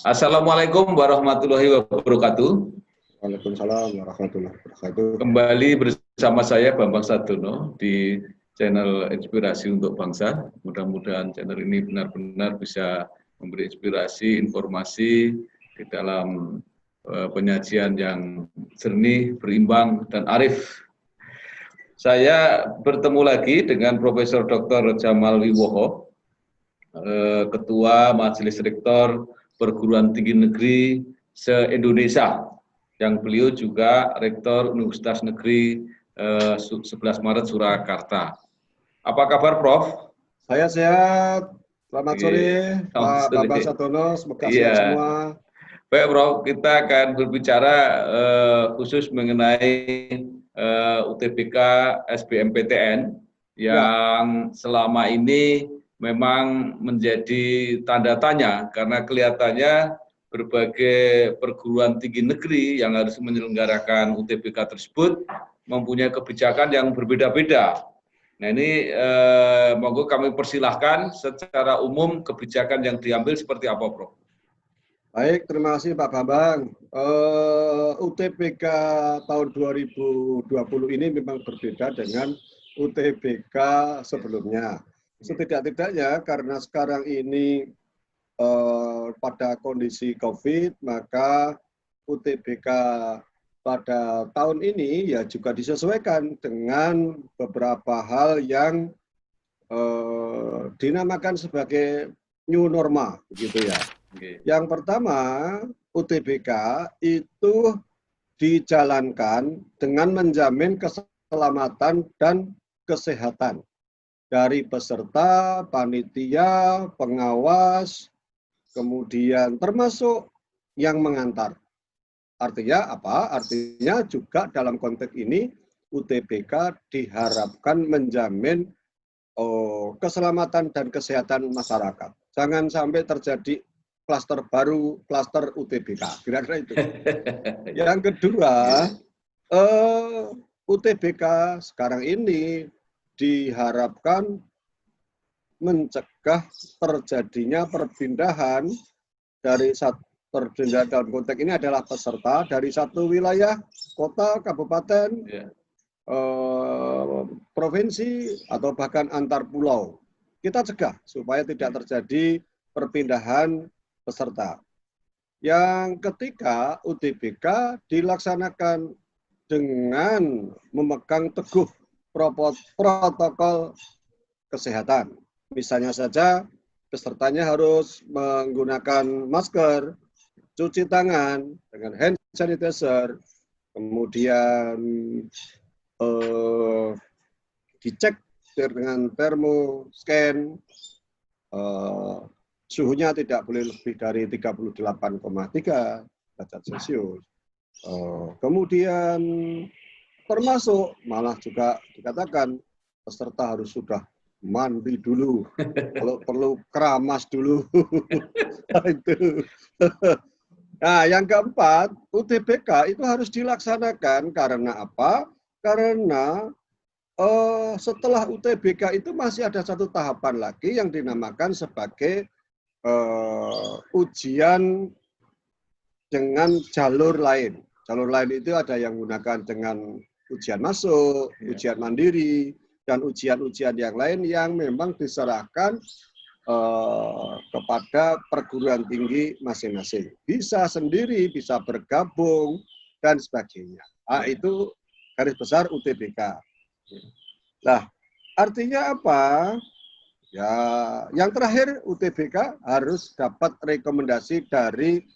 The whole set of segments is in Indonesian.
Assalamualaikum warahmatullahi wabarakatuh. Waalaikumsalam warahmatullahi wabarakatuh. Kembali bersama saya Bambang Sadono di channel Inspirasi untuk Bangsa. Mudah-mudahan channel ini benar-benar bisa memberi inspirasi, informasi di dalam penyajian yang jernih, berimbang, dan arif. Saya bertemu lagi dengan Profesor Dr. Jamal Wiwoho, Ketua Majelis Rektor Perguruan Tinggi Negeri se-Indonesia, yang beliau juga Rektor Universitas Negeri 11 Maret Surakarta. Apa kabar, Prof? Saya sehat. Selamat sore, Pak Bambang Sadono. Semoga sehat semua. Baik, Prof, kita akan berbicara khusus mengenai UTBK SBMPTN yang selama ini memang menjadi tanda tanya karena kelihatannya berbagai perguruan tinggi negeri yang harus menyelenggarakan UTBK tersebut mempunyai kebijakan yang berbeda-beda. Nah ini monggo kami persilahkan secara umum kebijakan yang diambil seperti apa, Prof? Baik, terima kasih Pak Bambang. UTBK tahun 2020 ini memang berbeda dengan UTBK sebelumnya. Setidak-tidaknya karena sekarang ini pada kondisi COVID, maka UTBK pada tahun ini ya juga disesuaikan dengan beberapa hal yang dinamakan sebagai new normal, begitu ya. Yang pertama, UTBK itu dijalankan dengan menjamin keselamatan dan kesehatan dari peserta, panitia, pengawas, kemudian termasuk yang mengantar. Artinya apa? Artinya juga dalam konteks ini UTBK diharapkan menjamin keselamatan dan kesehatan masyarakat. Jangan sampai terjadi klaster baru, klaster UTBK, kira-kira itu. Yang kedua, UTBK sekarang ini diharapkan mencegah terjadinya perpindahan dari perpindahan dalam konteks ini adalah peserta dari satu wilayah, kota, kabupaten, provinsi, atau bahkan antar pulau. Kita cegah supaya tidak terjadi perpindahan peserta. Yang ketiga, UTBK dilaksanakan dengan memegang teguh protokol kesehatan. Misalnya saja, pesertanya harus menggunakan masker, cuci tangan dengan hand sanitizer, kemudian dicek dengan termoscan, suhunya tidak boleh lebih dari 38,3 derajat Celcius. Kemudian termasuk malah juga dikatakan peserta harus sudah mandi dulu, kalau perlu keramas dulu. Itu. Nah, yang keempat, UTBK itu harus dilaksanakan karena apa? Karena setelah UTBK itu masih ada satu tahapan lagi yang dinamakan sebagai ujian dengan jalur lain. Jalur lain itu ada yang menggunakan dengan ujian masuk, ujian mandiri, dan ujian-ujian yang lain yang memang diserahkan kepada perguruan tinggi masing-masing. Bisa sendiri, bisa bergabung, dan sebagainya. Nah, itu garis besar UTBK. Nah, artinya apa? Ya, yang terakhir UTBK harus dapat rekomendasi dari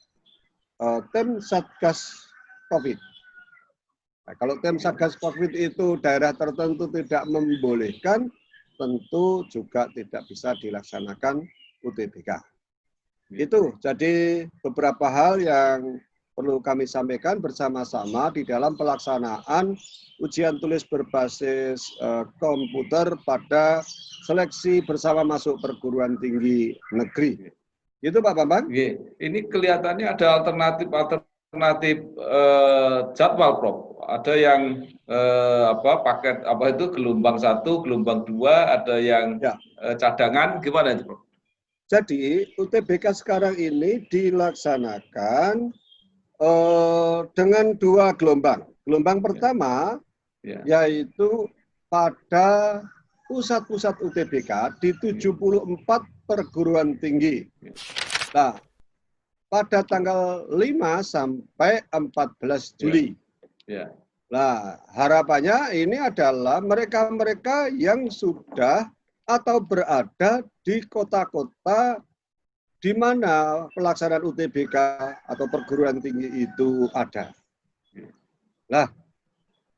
tim Satgas COVID. Nah, kalau tim Satgas COVID itu daerah tertentu tidak membolehkan, tentu juga tidak bisa dilaksanakan UTBK. Itu jadi beberapa hal yang perlu kami sampaikan bersama-sama di dalam pelaksanaan ujian tulis berbasis komputer pada seleksi bersama masuk perguruan tinggi negeri. Itu Pak Bambang? Ini kelihatannya ada alternatif jadwal, Prof. Ada yang paket itu gelombang 1, gelombang 2, ada yang cadangan, gimana itu, Prof? Jadi UTBK sekarang ini dilaksanakan dengan 2 gelombang. Gelombang pertama Ya. yaitu pada pusat-pusat UTBK di 74 perguruan tinggi. Nah, pada tanggal 5 sampai 14 Juli. Ya. Nah, harapannya ini adalah mereka-mereka yang sudah atau berada di kota-kota di mana pelaksanaan UTBK atau perguruan tinggi itu ada. Nah,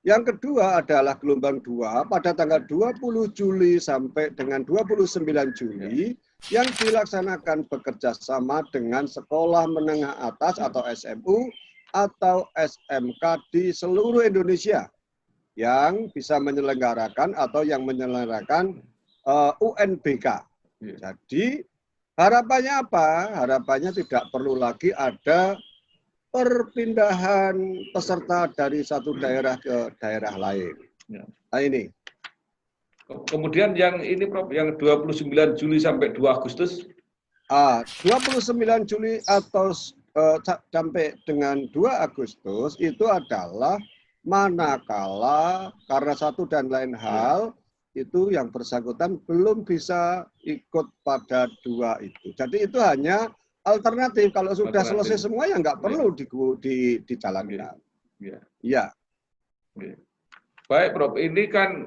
yang kedua adalah gelombang 2 pada tanggal 20 Juli sampai dengan 29 Juli yang dilaksanakan bekerja sama dengan sekolah menengah atas atau SMU atau SMK di seluruh Indonesia yang bisa menyelenggarakan atau yang menyelenggarakan UNBK. Jadi harapannya apa? Harapannya tidak perlu lagi ada perpindahan peserta dari satu daerah ke daerah lain. Nah ini. Kemudian yang ini Prof, yang 29 Juli sampai 2 Agustus? 29 Juli atau sampai dengan 2 Agustus itu adalah manakala karena satu dan lain hal itu yang bersangkutan belum bisa ikut pada 2 itu. Jadi itu hanya alternatif. Kalau sudah selesai semua ya nggak perlu dijalankan. Ya. Baik Prof, ini kan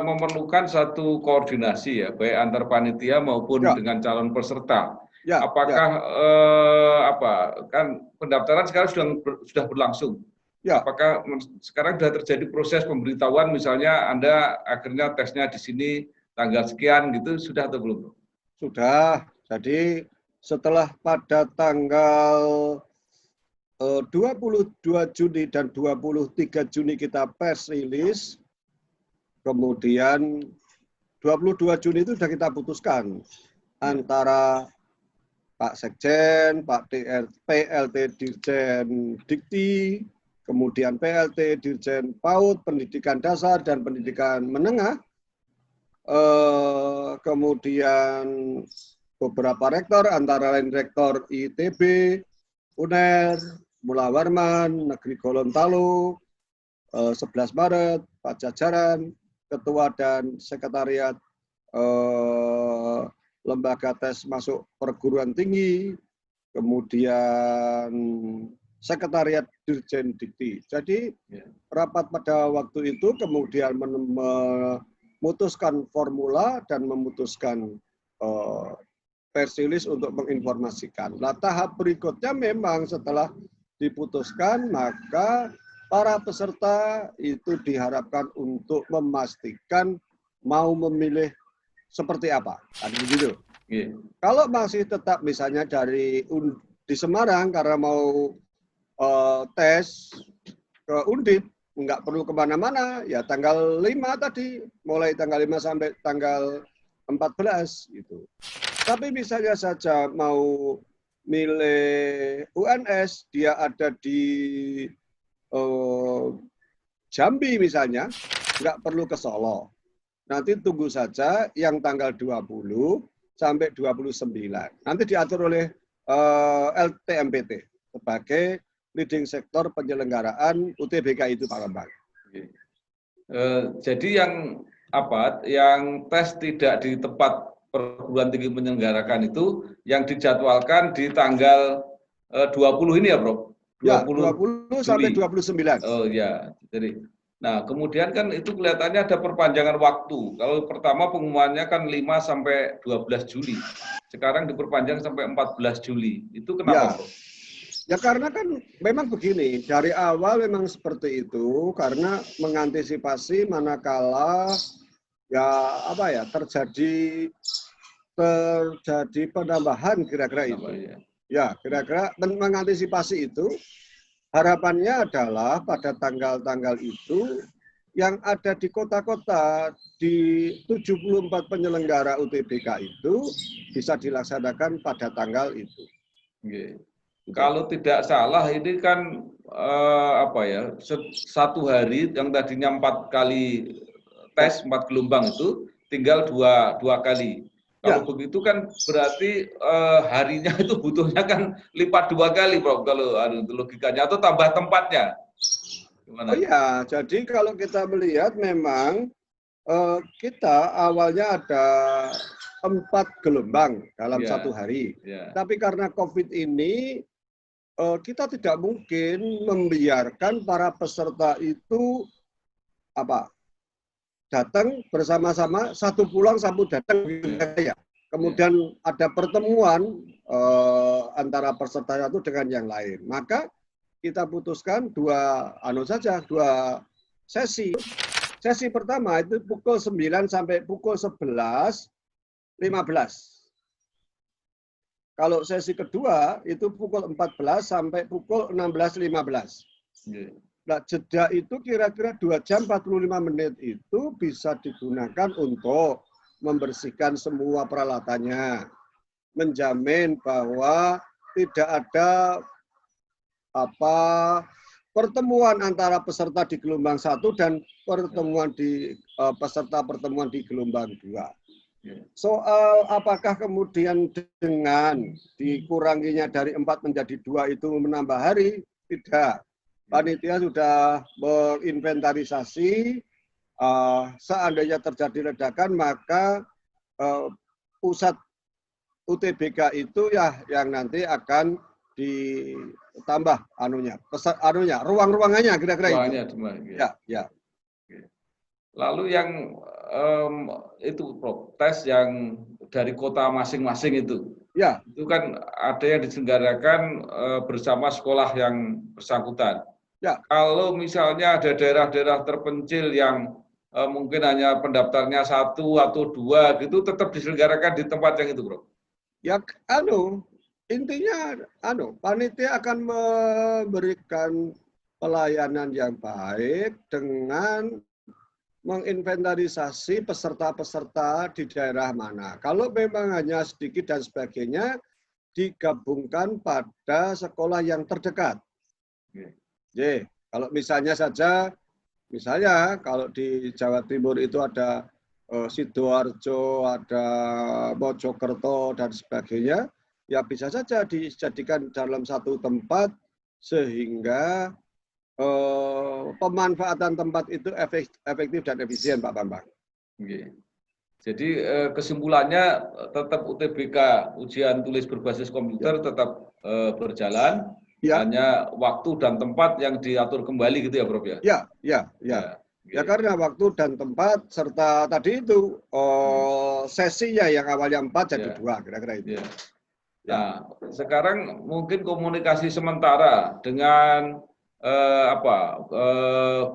memerlukan satu koordinasi ya, baik antar panitia maupun dengan calon peserta. Apakah kan pendaftaran sekarang sudah berlangsung? Apakah sekarang sudah terjadi proses pemberitahuan, misalnya Anda akhirnya tesnya di sini tanggal sekian gitu, sudah atau belum? Sudah. Jadi setelah pada tanggal 22 Juni dan 23 Juni kita press release, kemudian 22 Juni itu sudah kita putuskan antara Pak Sekjen, Pak PLT Dirjen Dikti, kemudian PLT Dirjen PAUD, Pendidikan Dasar dan Pendidikan Menengah, kemudian beberapa rektor, antara lain Rektor ITB, UNER, Mula Warman, Negeri Gorontalo, 11 Maret, Pak Jajaran, Ketua dan Sekretariat Lembaga Tes Masuk Perguruan Tinggi, kemudian Sekretariat Dirjen Dikti. Jadi rapat pada waktu itu kemudian memutuskan formula dan memutuskan press release untuk menginformasikan. Nah, tahap berikutnya memang setelah diputuskan, maka para peserta itu diharapkan untuk memastikan mau memilih seperti apa. Kan begitu. Kalau masih tetap misalnya di Semarang karena mau tes ke Undip, nggak perlu kemana-mana, ya tanggal 5 tadi, mulai tanggal 5 sampai tanggal 14 gitu. Tapi misalnya saja mau milih UNS, dia ada di Jambi misalnya, nggak perlu ke Solo. Nanti tunggu saja yang tanggal 20 sampai 29. Nanti diatur oleh LTMPT sebagai leading sektor penyelenggaraan UTBK itu Pak Bambang. Jadi yang tes tidak di tempat perguruan tinggi menyelenggarakan itu yang dijadwalkan di tanggal 20 ini ya, Bro? 20 sampai 29. Oh ya, jadi nah kemudian kan itu kelihatannya ada perpanjangan waktu. Kalau pertama pengumumannya kan 5 sampai 12 Juli. Sekarang diperpanjang sampai 14 Juli. Itu kenapa, Bro? Ya karena kan memang begini, dari awal memang seperti itu karena mengantisipasi manakala terjadi penambahan kira-kira itu. Ya, kira-kira mengantisipasi itu harapannya adalah pada tanggal-tanggal itu yang ada di kota-kota di 74 penyelenggara UTBK itu bisa dilaksanakan pada tanggal itu. Kalau tidak salah ini kan satu hari yang tadinya 4 kali tes 4 gelombang itu tinggal dua kali. Kalau begitu kan berarti harinya itu butuhnya kan lipat 2 kali, Prof. Kalau logikanya atau tambah tempatnya. Gimana? Oh iya, jadi kalau kita melihat memang kita awalnya ada 4 gelombang dalam Ya, satu hari. ya, Tapi karena COVID ini kita tidak mungkin membiarkan para peserta itu apa datang bersama-sama, satu pulang satu datang ya. Kemudian ada pertemuan antara peserta itu dengan yang lain. Maka kita putuskan dua sesi. Sesi pertama itu pukul 9 sampai pukul 11.15. Kalau sesi kedua itu pukul 14 sampai pukul 16.15. Nah, jeda itu kira-kira 2 jam 45 menit itu bisa digunakan untuk membersihkan semua peralatannya, menjamin bahwa tidak ada pertemuan antara peserta di gelombang 1 dan pertemuan di gelombang 2. Soal apakah kemudian dengan dikuranginya dari 4 menjadi 2 itu menambah hari? Tidak. Panitia sudah menginventarisasi, seandainya terjadi ledakan maka pusat UTBK itu ya yang nanti akan ditambah ruang-ruangannya kira-kira itu. Ya. Lalu yang itu Prof, tes yang dari kota masing-masing itu. Ya. Itu kan ada yang diselenggarakan bersama sekolah yang bersangkutan. Ya. Kalau misalnya ada daerah-daerah terpencil yang mungkin hanya pendaftarnya 1 atau 2 gitu, tetap diselenggarakan di tempat yang itu, Bro. Ya, intinya panitia akan memberikan pelayanan yang baik dengan menginventarisasi peserta-peserta di daerah mana. Kalau memang hanya sedikit dan sebagainya, digabungkan pada sekolah yang terdekat. Kalau misalnya kalau di Jawa Timur itu ada Sidoarjo, ada Mojokerto dan sebagainya, ya bisa saja dijadikan dalam satu tempat sehingga pemanfaatan tempat itu efektif dan efisien, Pak Bambang. Jadi kesimpulannya tetap UTBK ujian tulis berbasis komputer tetap berjalan, hanya waktu dan tempat yang diatur kembali gitu ya, Prof ya? Ya, karena waktu dan tempat serta tadi itu sesinya yang awalnya 4 jadi 2 kira-kira itu. Nah, sekarang mungkin komunikasi sementara dengan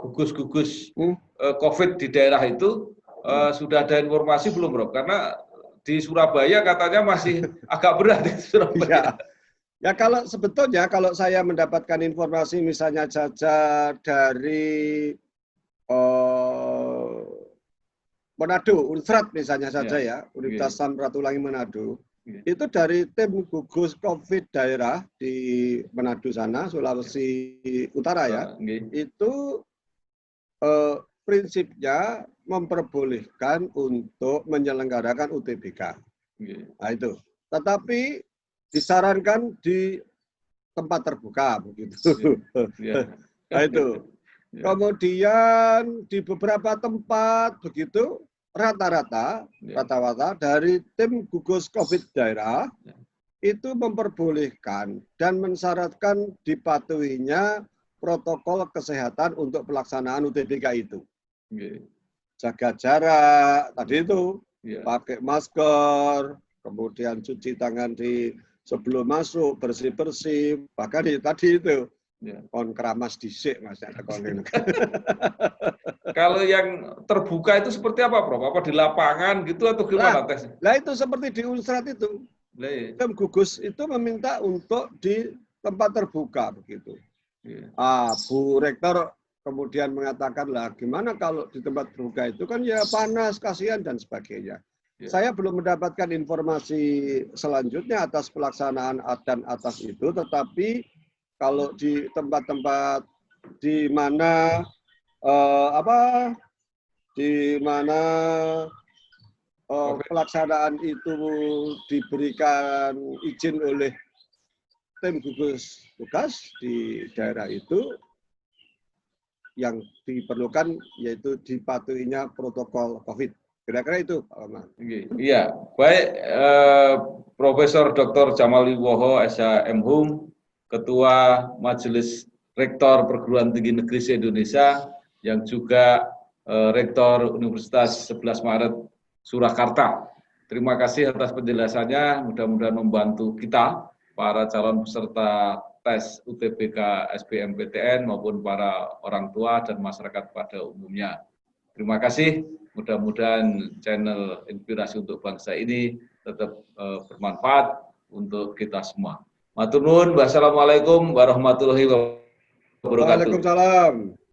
gugus-gugus COVID di daerah itu sudah ada informasi belum, Bro? Karena di Surabaya katanya masih agak berat di Surabaya. Ya, kalau sebetulnya kalau saya mendapatkan informasi misalnya saja dari Manado, Unsrat misalnya saja ya, Universitas Samratulangi Manado. Itu dari tim gugus COVID daerah di Manado sana, Sulawesi Utara ya. Itu prinsipnya memperbolehkan untuk menyelenggarakan UTBK. Nah itu. Tetapi disarankan di tempat terbuka begitu. Nah itu. Kemudian di beberapa tempat begitu rata-rata dari tim gugus COVID daerah itu memperbolehkan dan mensyaratkan dipatuhinya protokol kesehatan untuk pelaksanaan UTBK itu. Jaga jarak, tadi itu, pakai masker, kemudian cuci tangan sebelum masuk, bersih-bersih, bahkan tadi itu, kon keramas dhisik Mas. Kalau yang terbuka itu seperti apa, Prof? Apa di lapangan gitu atau gimana tesnya? Nah itu seperti di Unsrat itu. Tim gugus itu meminta untuk di tempat terbuka begitu. Bu Rektor kemudian mengatakan lah gimana kalau di tempat terbuka itu kan ya panas, kasihan dan sebagainya. Saya belum mendapatkan informasi selanjutnya atas pelaksanaan dan atas itu, tetapi kalau di tempat-tempat di mana pelaksanaan itu diberikan izin oleh tim gugus tugas di daerah itu, yang diperlukan yaitu dipatuhinya protokol COVID. Kira-kira itu, Pak Bambang. Iya, baik, Profesor Dr. Jamal Wibowo, SHM Ketua Majelis Rektor Perguruan Tinggi Negeri se-Indonesia, yang juga Rektor Universitas 11 Maret Surakarta. Terima kasih atas penjelasannya, mudah-mudahan membantu kita, para calon peserta tes UTBK SBMPTN maupun para orang tua dan masyarakat pada umumnya. Terima kasih, mudah-mudahan channel Inspirasi untuk Bangsa ini tetap bermanfaat untuk kita semua. Matur nuwun, wassalamualaikum warahmatullahi wabarakatuh. Waalaikumsalam.